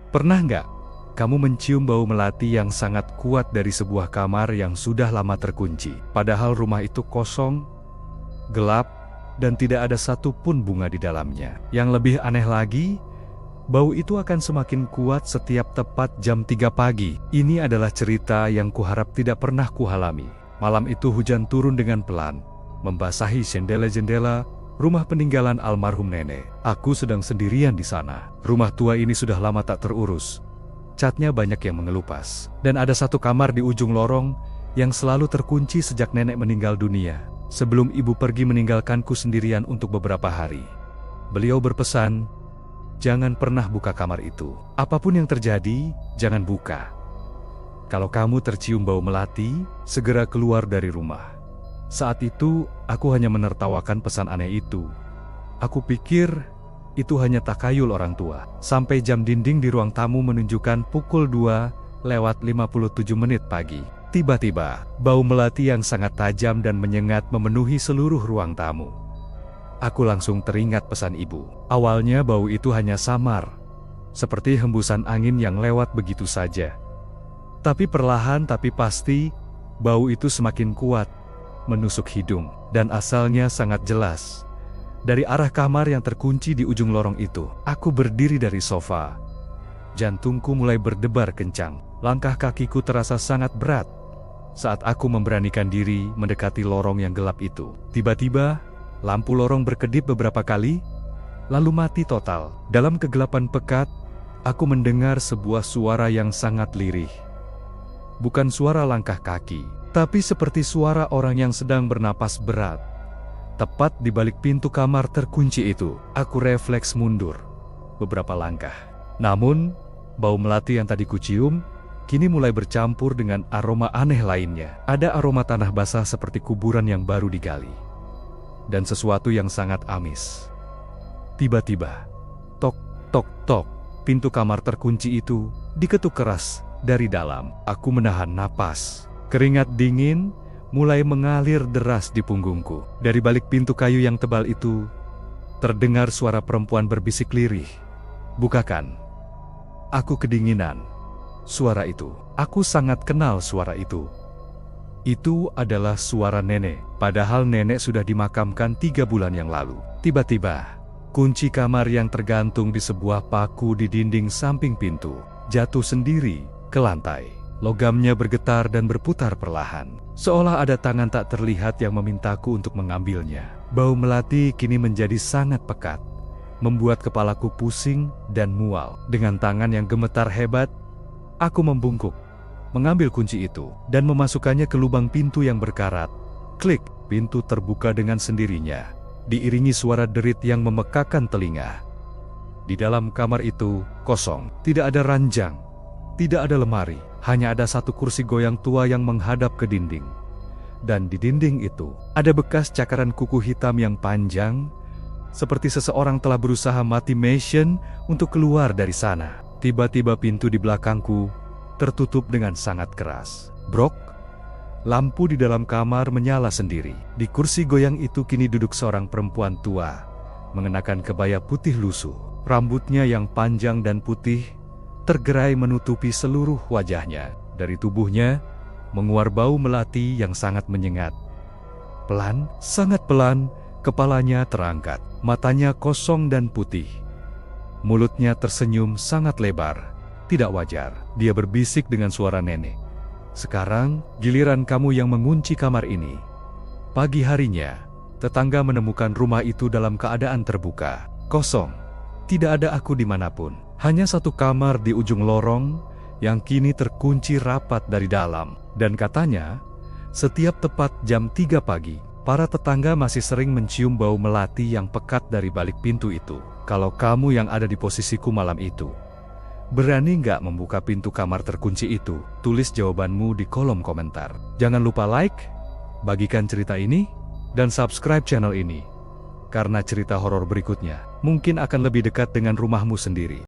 Pernah nggak kamu mencium bau melati yang sangat kuat dari sebuah kamar yang sudah lama terkunci? Padahal rumah itu kosong, gelap, dan tidak ada satupun bunga di dalamnya. Yang lebih aneh lagi, bau itu akan semakin kuat setiap tepat jam 3 pagi. Ini adalah cerita yang kuharap tidak pernah kualami. Malam itu hujan turun dengan pelan, membasahi jendela-jendela rumah peninggalan almarhum nenek. Aku sedang sendirian di sana. Rumah tua ini sudah lama tak terurus. Catnya banyak yang mengelupas. Dan ada satu kamar di ujung lorong yang selalu terkunci sejak nenek meninggal dunia. Sebelum ibu pergi meninggalkanku sendirian untuk beberapa hari. Beliau berpesan, jangan pernah buka kamar itu. Apapun yang terjadi, jangan buka. Kalau kamu tercium bau melati, segera keluar dari rumah. Saat itu, aku hanya menertawakan pesan aneh itu. Aku pikir itu hanya takayul orang tua. Sampai jam dinding di ruang tamu menunjukkan pukul 2:57 pagi. Tiba-tiba, bau melati yang sangat tajam dan menyengat memenuhi seluruh ruang tamu. Aku langsung teringat pesan ibu. Awalnya bau itu hanya samar, seperti hembusan angin yang lewat begitu saja. Tapi perlahan tapi pasti, bau itu semakin kuat, menusuk hidung, dan asalnya sangat jelas. Dari arah kamar yang terkunci di ujung lorong itu, aku berdiri dari sofa. Jantungku mulai berdebar kencang, langkah kakiku terasa sangat berat. Saat aku memberanikan diri mendekati lorong yang gelap itu, tiba-tiba, lampu lorong berkedip beberapa kali, lalu mati total. Dalam kegelapan pekat, aku mendengar sebuah suara yang sangat lirih. Bukan suara langkah kaki, tapi seperti suara orang yang sedang bernapas berat. Tepat di balik pintu kamar terkunci itu, aku refleks mundur beberapa langkah. Namun, bau melati yang tadi kucium, kini mulai bercampur dengan aroma aneh lainnya. Ada aroma tanah basah seperti kuburan yang baru digali. Dan sesuatu yang sangat amis. Tiba-tiba, tok, tok, tok, pintu kamar terkunci itu diketuk keras dari dalam. Aku menahan napas. Keringat dingin mulai mengalir deras di punggungku. Dari balik pintu kayu yang tebal itu, terdengar suara perempuan berbisik lirih. "Bukakan." Aku kedinginan. Suara itu, aku sangat kenal suara itu. Itu adalah suara nenek, padahal nenek sudah dimakamkan 3 bulan yang lalu. Tiba-tiba, kunci kamar yang tergantung di sebuah paku di dinding samping pintu, jatuh sendiri ke lantai. Logamnya bergetar dan berputar perlahan, seolah ada tangan tak terlihat yang memintaku untuk mengambilnya. Bau melati kini menjadi sangat pekat, membuat kepalaku pusing dan mual. Dengan tangan yang gemetar hebat, aku membungkuk, mengambil kunci itu, dan memasukkannya ke lubang pintu yang berkarat. Klik, pintu terbuka dengan sendirinya, diiringi suara derit yang memekakan telinga. Di dalam kamar itu, kosong, tidak ada ranjang, tidak ada lemari, hanya ada satu kursi goyang tua yang menghadap ke dinding. Dan di dinding itu, ada bekas cakaran kuku hitam yang panjang, seperti seseorang telah berusaha mati mission untuk keluar dari sana. Tiba-tiba pintu di belakangku tertutup dengan sangat keras. Brok, lampu di dalam kamar menyala sendiri. Di kursi goyang itu kini duduk seorang perempuan tua, mengenakan kebaya putih lusuh. Rambutnya yang panjang dan putih tergerai menutupi seluruh wajahnya. Dari tubuhnya menguar bau melati yang sangat menyengat. Pelan, sangat pelan, kepalanya terangkat, matanya kosong dan putih. Mulutnya tersenyum sangat lebar, tidak wajar. Dia berbisik dengan suara nenek. "Sekarang, giliran kamu yang mengunci kamar ini." Pagi harinya, tetangga menemukan rumah itu dalam keadaan terbuka, kosong. Tidak ada aku dimanapun. Hanya satu kamar di ujung lorong yang kini terkunci rapat dari dalam. Dan katanya, setiap tepat jam 3 pagi, para tetangga masih sering mencium bau melati yang pekat dari balik pintu itu. Kalau kamu yang ada di posisiku malam itu, berani nggak membuka pintu kamar terkunci itu? Tulis jawabanmu di kolom komentar. Jangan lupa like, bagikan cerita ini, dan subscribe channel ini. Karena cerita horor berikutnya mungkin akan lebih dekat dengan rumahmu sendiri.